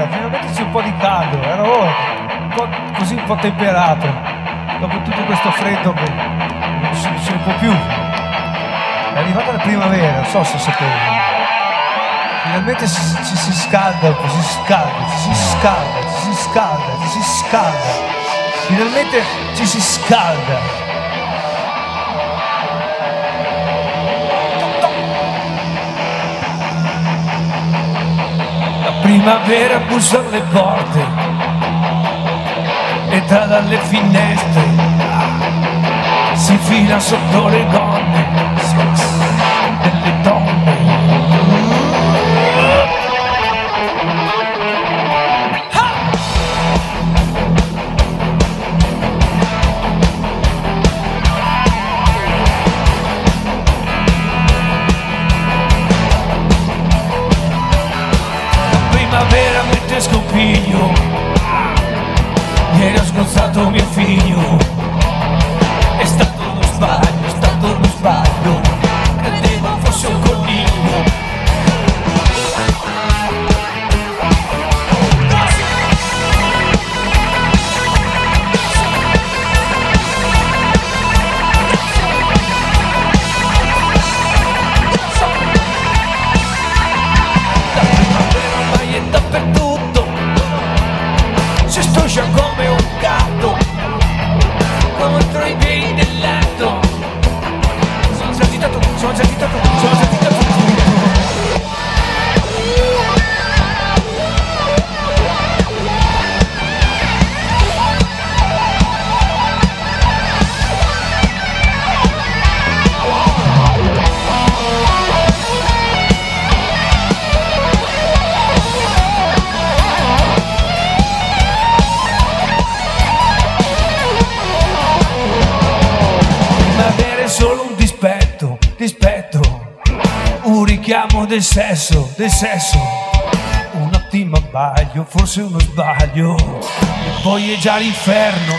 finalmente c'è un po' di caldo, ero così un po' temperato, dopo tutto questo freddo che non si può più. È arrivata la primavera, non so se sapevi. Finalmente ci si scalda un po', ci si scalda. Finalmente ci si scalda. Primavera bussa alle porte, entra dalle finestre, si fila sotto le gonne delle donne. Primavera mentre scopiglio, ieri ho scozzato mio figlio. È stato uno sbaglio, credevo fosse un coniglio. Come un gatto contro i piedi del letto. Sono già agitato solo un dispetto, un richiamo del sesso, un attimo abbaglio, forse uno sbaglio, e poi è già l'inferno.